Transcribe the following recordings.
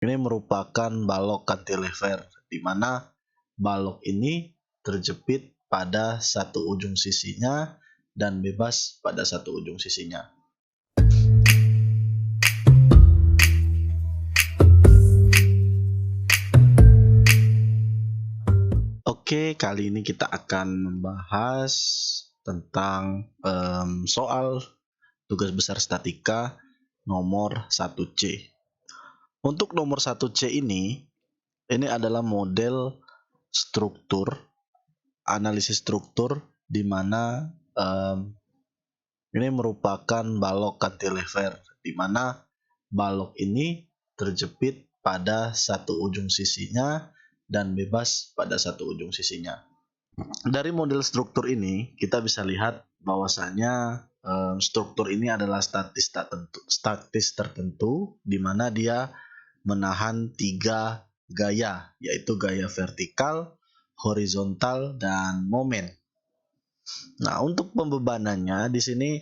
Ini merupakan balok cantilever, di mana balok ini terjepit pada satu ujung sisinya dan bebas pada satu ujung sisinya. Oke, kali ini kita akan membahas tentang soal tugas besar statika nomor 1C. Untuk nomor 1C ini adalah model struktur, analisis struktur, di mana ini merupakan balok cantilever, di mana balok ini terjepit pada satu ujung sisinya dan bebas pada satu ujung sisinya. Dari model struktur ini kita bisa lihat bahwasanya struktur ini adalah statis tertentu, di mana dia menahan 3 gaya, yaitu gaya vertikal, horizontal, dan momen. Nah, untuk pembebanannya di sini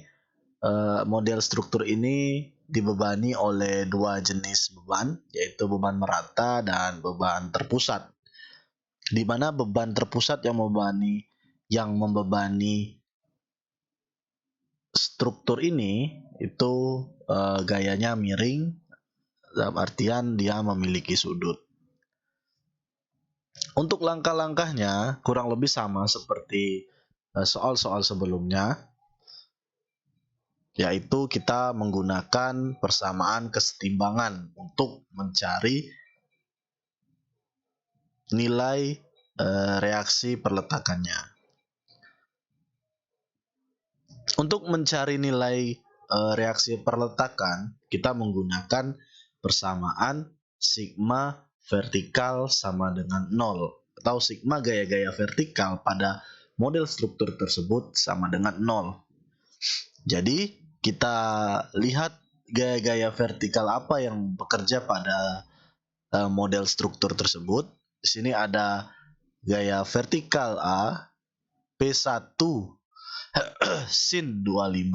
model struktur ini dibebani oleh 2 jenis beban, yaitu beban merata dan beban terpusat. Di mana beban terpusat yang membebani struktur ini itu gayanya miring, dalam artian dia memiliki sudut. Untuk langkah-langkahnya kurang lebih sama seperti soal-soal sebelumnya, yaitu kita menggunakan persamaan kesetimbangan untuk mencari nilai reaksi perletakannya. Untuk mencari nilai reaksi perletakan, kita menggunakan persamaan sigma vertikal sama dengan 0, atau sigma gaya-gaya vertikal pada model struktur tersebut sama dengan 0. Jadi kita lihat gaya-gaya vertikal apa yang bekerja pada model struktur tersebut. Di sini ada gaya vertikal A P1 sin 25.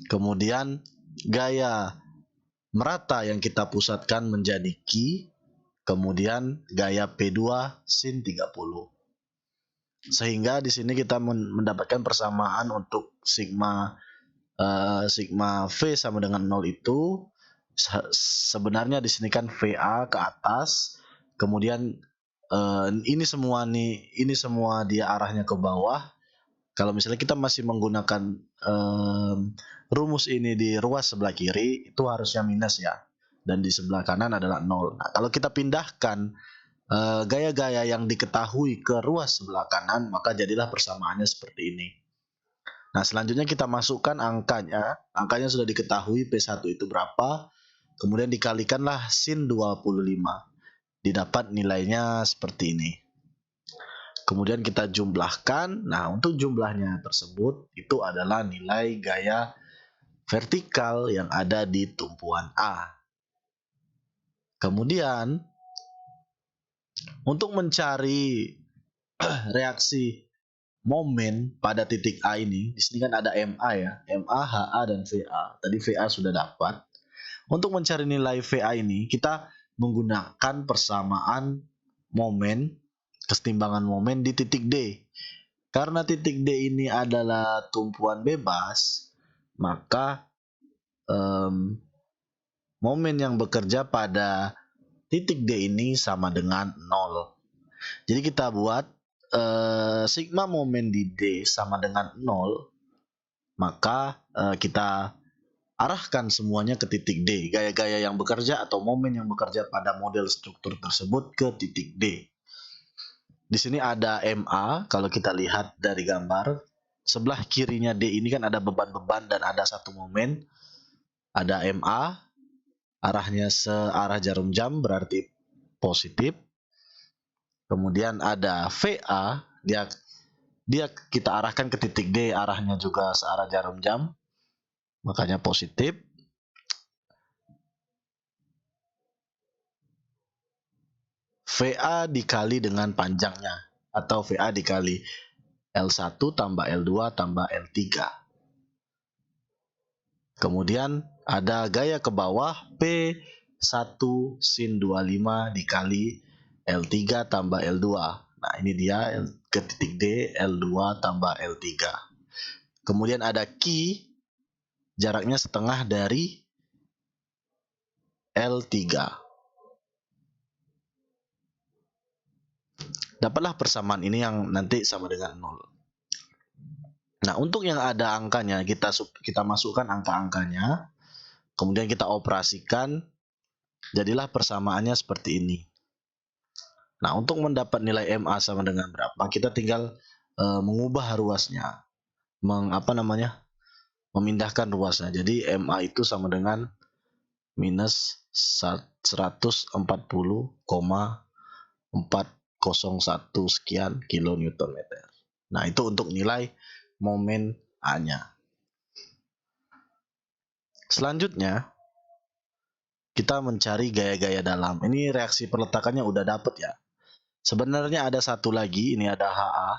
Kemudian gaya merata yang kita pusatkan menjadi Q. Kemudian gaya P2 sin 30. Sehingga di sini kita mendapatkan persamaan untuk sigma V sama dengan 0 itu sebenarnya di sini kan VA ke atas, kemudian ini semua dia arahnya ke bawah. Kalau misalnya kita masih menggunakan rumus ini di ruas sebelah kiri, itu harusnya minus ya, dan di sebelah kanan adalah 0. Nah, kalau kita pindahkan gaya-gaya yang diketahui ke ruas sebelah kanan, maka jadilah persamaannya seperti ini. Nah, selanjutnya kita masukkan angkanya sudah diketahui P1 itu berapa, kemudian dikalikanlah sin 25, didapat nilainya seperti ini. Kemudian kita jumlahkan. Nah, untuk jumlahnya tersebut itu adalah nilai gaya vertikal yang ada di tumpuan A. Kemudian untuk mencari reaksi momen pada titik A ini, di sini kan ada MA ya, MA, HA, dan VA. Tadi VA sudah dapat. Untuk mencari nilai VA ini, kita menggunakan persamaan momen, kesetimbangan momen di titik D. Karena titik D ini adalah tumpuan bebas, maka momen yang bekerja pada titik D ini sama dengan 0. Jadi kita buat sigma momen di D sama dengan 0, maka kita arahkan semuanya ke titik D. Gaya-gaya yang bekerja atau momen yang bekerja pada model struktur tersebut ke titik D. Di sini ada MA, kalau kita lihat dari gambar, sebelah kirinya D ini kan ada beban-beban dan ada satu momen. Ada MA, arahnya searah jarum jam, berarti positif. Kemudian ada VA, dia kita arahkan ke titik D, arahnya juga searah jarum jam, makanya positif. VA dikali dengan panjangnya, atau VA dikali L1 tambah L2 tambah L3. Kemudian ada gaya ke bawah P 1 sin 25 dikali L3 tambah L2. Nah, ini dia ke titik D, L2 tambah L3. Kemudian ada Q, jaraknya setengah dari L3. Dapatlah persamaan ini yang nanti sama dengan 0. Nah, untuk yang ada angkanya, kita masukkan angka-angkanya, kemudian kita operasikan, jadilah persamaannya seperti ini. Nah, untuk mendapat nilai MA sama dengan berapa, kita tinggal mengubah ruasnya, memindahkan ruasnya. Jadi MA itu sama dengan minus 140,401 sekian kilonewton meter. Nah, itu untuk nilai momen A-nya. Selanjutnya, kita mencari gaya-gaya dalam. Ini reaksi perletakannya udah dapet ya. Sebenarnya ada satu lagi, ini ada HA.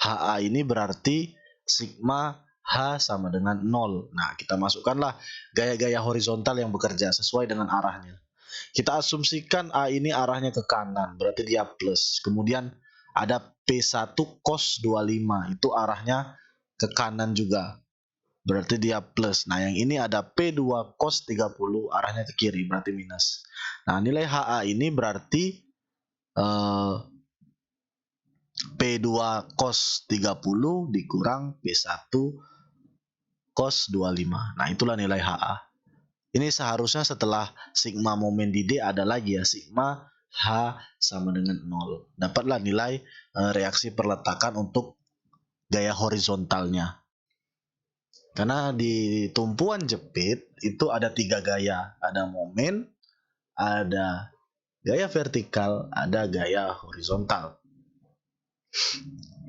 HA ini berarti sigma H sama dengan 0. Nah, kita masukkanlah gaya-gaya horizontal yang bekerja sesuai dengan arahnya. Kita asumsikan A ini arahnya ke kanan, berarti dia plus. Kemudian ada P1 cos 25, itu arahnya ke kanan juga, berarti dia plus. Nah, yang ini ada P2 cos 30, arahnya ke kiri, berarti minus. Nah, nilai HA ini berarti P2 cos 30 dikurang P1 cos 25. Nah, itulah nilai HA. Ini seharusnya setelah sigma momen di D ada lagi ya, sigma H sama dengan 0. Dapatlah nilai reaksi perletakan untuk gaya horizontalnya. Karena di tumpuan jepit itu ada 3 gaya. Ada momen, ada gaya vertikal, ada gaya horizontal.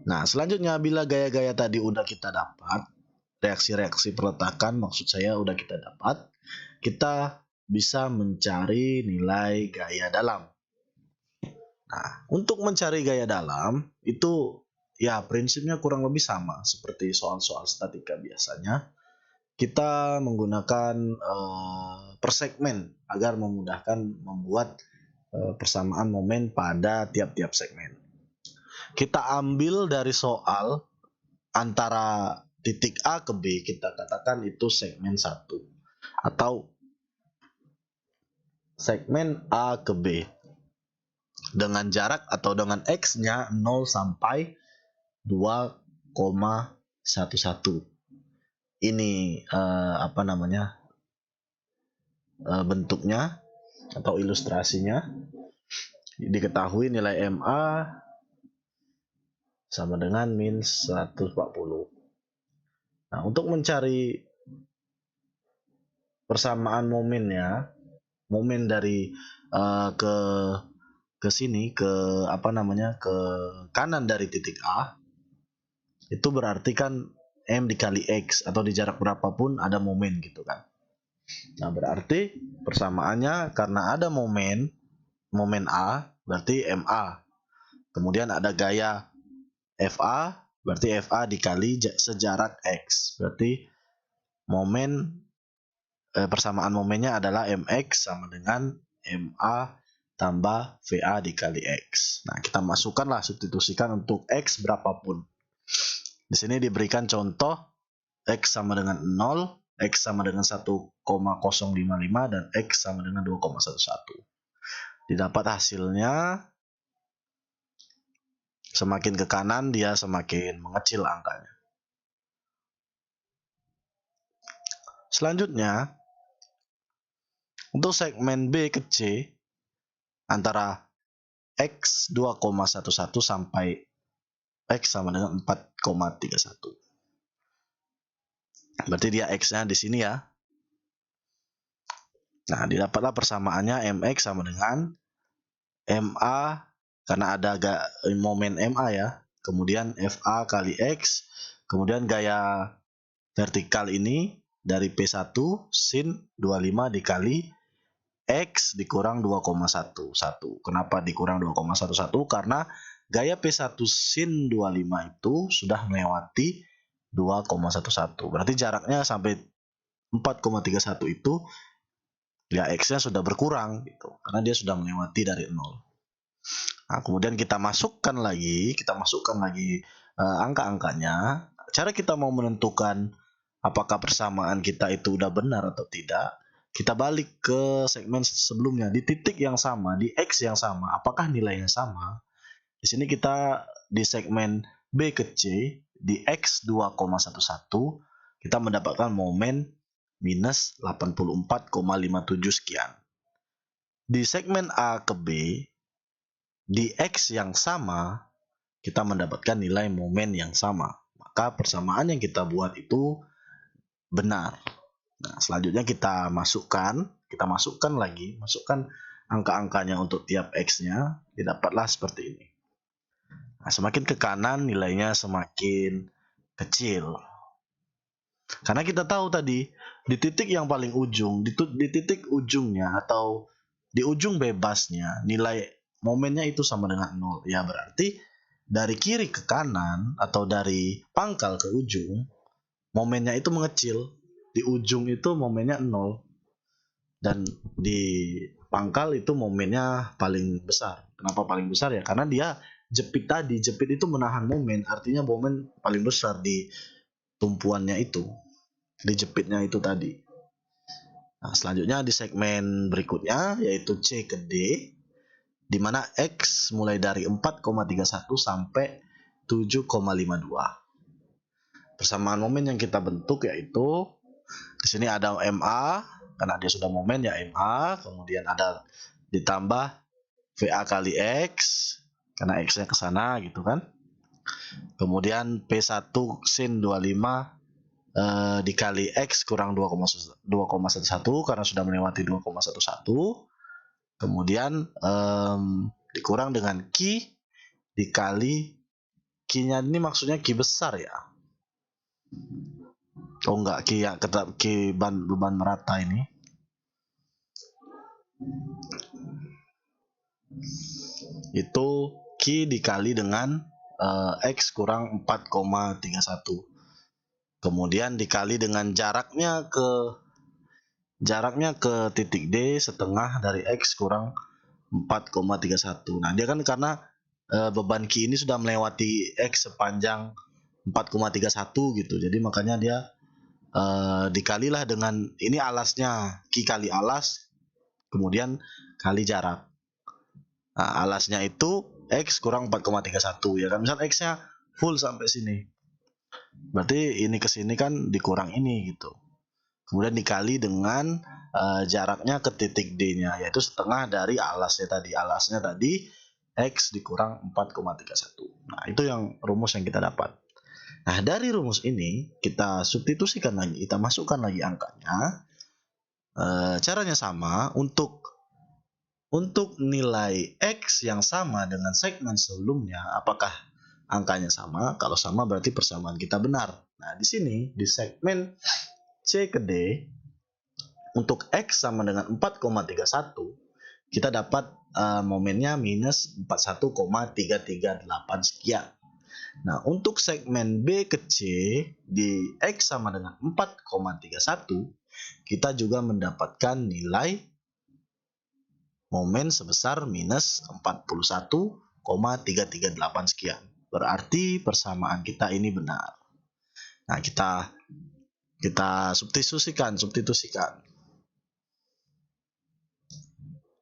Nah, selanjutnya bila gaya-gaya tadi udah kita dapat, reaksi-reaksi peletakan maksud saya udah kita dapat, kita bisa mencari nilai gaya dalam. Nah, untuk mencari gaya dalam itu ya prinsipnya kurang lebih sama seperti soal-soal statika biasanya. Kita menggunakan per segmen agar memudahkan membuat persamaan momen pada tiap-tiap segmen. Kita ambil dari soal antara titik A ke B, kita katakan itu segmen 1 atau segmen A ke B dengan jarak atau dengan X-nya 0 sampai 2,11. Ini bentuknya atau ilustrasinya. Diketahui nilai MA sama dengan min 140. Nah, untuk mencari persamaan momennya, momen dari ke sini ke kanan dari titik A, itu berarti kan M dikali X atau di jarak berapapun ada momen gitu kan. Nah, berarti persamaannya karena ada momen A berarti MA. Kemudian ada gaya FA, berarti FA dikali sejarak X. Berarti persamaan momennya adalah MX sama dengan MA tambah VA dikali X. Nah, kita masukkanlah, substitusikan untuk X berapapun. Di sini diberikan contoh X sama dengan 0, X sama dengan 1,055 dan X sama dengan 2,11. Didapat hasilnya semakin ke kanan dia semakin mengecil angkanya. Selanjutnya, untuk segmen B ke C antara X 2,11 sampai X sama dengan 4,31. Berarti dia X-nya di sini ya. Nah, didapatlah persamaannya MX sama dengan MA karena ada momen MA ya. Kemudian FA kali X. Kemudian gaya vertikal ini dari P1 sin 25 dikali X dikurang 2,11. Kenapa dikurang 2,11? Karena gaya P1 sin 25 itu sudah melewati 2,11. Berarti jaraknya sampai 4,31 itu Ya X-nya sudah berkurang gitu, karena dia sudah melewati dari 0. Nah, kemudian kita masukkan lagi angka-angkanya. Cara kita mau menentukan apakah persamaan kita itu udah benar atau tidak, kita balik ke segmen sebelumnya, di titik yang sama, di X yang sama, apakah nilainya sama. Di sini kita di segmen B ke C, di X 2,11, kita mendapatkan momen minus 84,57 sekian. Di segmen A ke B, di X yang sama, kita mendapatkan nilai momen yang sama. Maka persamaan yang kita buat itu benar. Nah, selanjutnya kita masukkan angka-angkanya untuk tiap X-nya, didapatlah seperti ini. Nah, semakin ke kanan nilainya semakin kecil. Karena kita tahu tadi, di titik yang paling ujung, di titik ujungnya atau di ujung bebasnya, nilai momennya itu sama dengan 0. Ya berarti dari kiri ke kanan atau dari pangkal ke ujung, momennya itu mengecil. Di ujung itu momennya 0. Dan di pangkal itu momennya paling besar. Kenapa paling besar ya? Karena dia jepit itu menahan momen, artinya momen paling besar di tumpuannya itu, di jepitnya itu tadi. Nah, selanjutnya di segmen berikutnya yaitu C ke D, di mana X mulai dari 4,31 sampai 7,52. Persamaan momen yang kita bentuk yaitu di sini ada MA, karena dia sudah momen ya MA, kemudian ada ditambah VA kali X, karena X-nya ke sana gitu kan. Kemudian P1 sin 25 dikali X kurang 2,11 karena sudah melewati 2,11. Kemudian dikurang dengan Q dikali Q-nya ini maksudnya Q besar ya. Oh enggak, Q ya, Q beban merata ini. Itu Q dikali dengan X kurang 4,31. Kemudian dikali dengan jaraknya ke titik D setengah dari X kurang 4,31. Nah, dia kan karena beban Q ini sudah melewati X sepanjang 4,31 gitu. Jadi makanya dia dikalilah dengan ini alasnya, Q kali alas, kemudian kali jarak. Nah, alasnya itu X kurang 4,31 ya kan. Misal X-nya full sampai sini. Berarti ini ke sini kan dikurang ini gitu. Kemudian dikali dengan jaraknya ke titik D-nya, yaitu setengah dari alasnya tadi. Alasnya tadi X dikurang 4,31. Nah, itu yang rumus yang kita dapat. Nah, dari rumus ini kita substitusikan lagi, kita masukkan lagi angkanya. Caranya sama, untuk nilai X yang sama dengan segmen sebelumnya, apakah angkanya sama? Kalau sama berarti persamaan kita benar. Nah, di sini di segmen C ke D, untuk X sama dengan 4,31, kita dapat momennya minus 41,338 sekian. Nah, untuk segmen B ke C, di X sama dengan 4,31, kita juga mendapatkan nilai momen sebesar minus 41,338 sekian. Berarti persamaan kita ini benar. Nah, kita substitusikan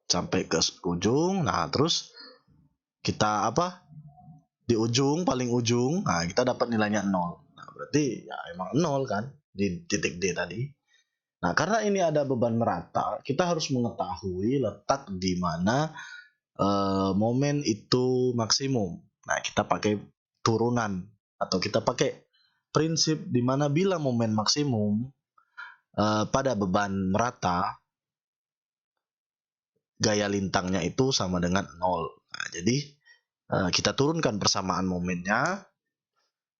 sampai ke ujung. Nah, terus kita di paling ujung, nah kita dapat nilainya 0. Nah, berarti ya emang 0 kan di titik D tadi. Nah, karena ini ada beban merata, kita harus mengetahui letak di mana momen itu maksimum. Nah, kita pakai turunan atau kita pakai prinsip di mana bila momen maksimum pada beban merata, gaya lintangnya itu sama dengan 0. Nah, jadi kita turunkan persamaan momennya,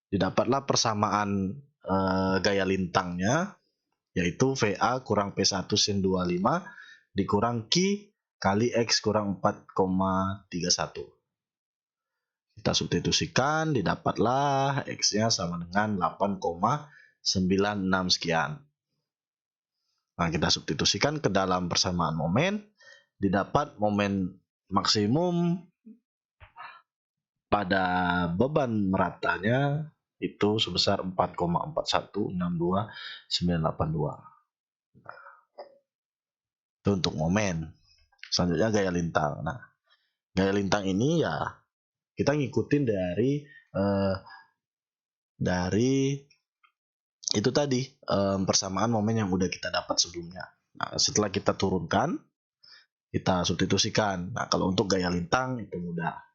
didapatlah persamaan gaya lintangnya, yaitu VA kurang P1 sin 25 dikurang Q kali X kurang 4,31. Kita substitusikan, didapatlah X-nya sama dengan 8,96 sekian. Nah, kita substitusikan ke dalam persamaan momen, didapat momen maksimum pada beban meratanya itu sebesar 4,4162982. Itu untuk momen. Selanjutnya gaya lintang. Nah, gaya lintang ini ya kita ngikutin dari itu tadi persamaan momen yang udah kita dapat sebelumnya. Nah, setelah kita turunkan, kita substitusikan. Nah, kalau untuk gaya lintang itu mudah.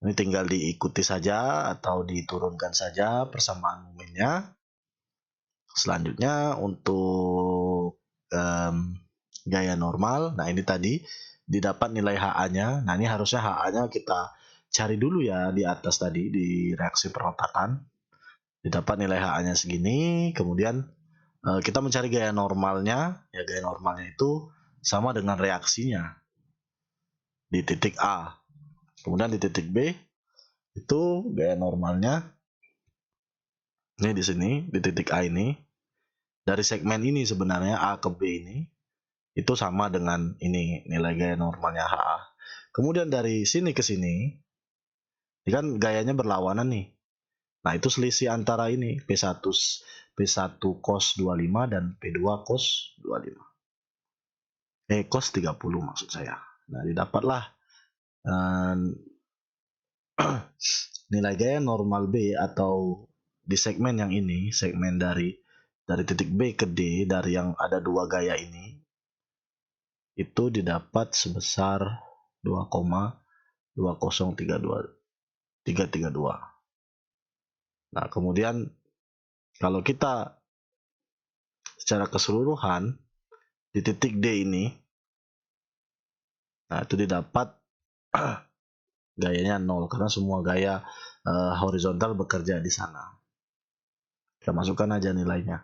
Ini tinggal diikuti saja atau diturunkan saja persamaan momennya. Selanjutnya untuk gaya normal, nah ini tadi didapat nilai HA-nya. Nah, ini harusnya HA-nya kita cari dulu ya di atas tadi di reaksi perletakan. Didapat nilai HA-nya segini, kemudian kita mencari gaya normalnya. Ya, gaya normalnya itu sama dengan reaksinya di titik A. Kemudian di titik B itu gaya normalnya ini di sini di titik A ini. Dari segmen ini sebenarnya A ke B ini itu sama dengan ini nilai gaya normalnya HA. Kemudian dari sini ke sini, ini kan gayanya berlawanan nih. Nah, itu selisih antara ini P1 cos 25 dan P2 cos 25. Cos 30 maksud saya. Nah, didapatlah nilai gaya normal B atau di segmen yang ini, segmen dari titik B ke D, dari yang ada dua gaya ini, itu didapat sebesar 2,2032332. Nah, kemudian kalau kita secara keseluruhan di titik D ini, nah itu didapat gayanya 0 karena semua gaya horizontal bekerja di sana. Kita masukkan aja nilainya.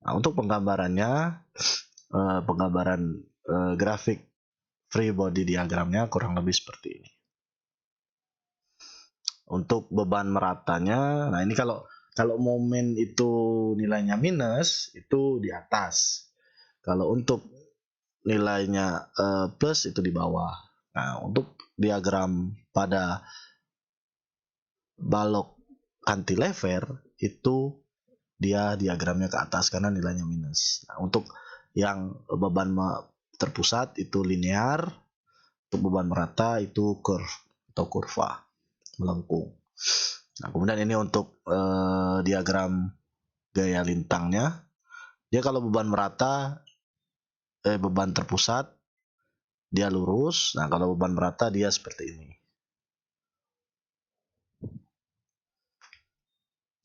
Nah, untuk penggambarannya, penggambaran grafik free body diagramnya kurang lebih seperti ini. Untuk beban meratanya, nah ini kalau momen itu nilainya minus, itu di atas. Kalau untuk nilainya plus itu di bawah. Nah, untuk diagram pada balok cantilever itu dia diagramnya ke atas karena nilainya minus. Nah, untuk yang beban terpusat itu linear, untuk beban merata itu curve atau kurva melengkung. Nah, kemudian ini untuk diagram gaya lintangnya. Dia kalau beban merata, beban terpusat, dia lurus. Nah, kalau beban merata dia seperti ini.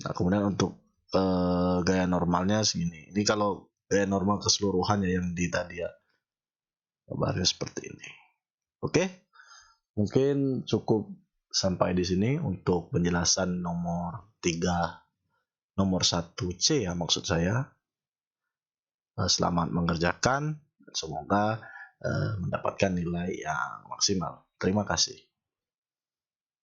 Nah, kemudian untuk gaya normalnya segini. Ini kalau gaya normal keseluruhannya yang di tadi ya. Gambarnya seperti ini. Oke, mungkin cukup sampai di sini untuk penjelasan nomor 1C ya maksud saya. Selamat mengerjakan, semoga mendapatkan nilai yang maksimal. Terima kasih.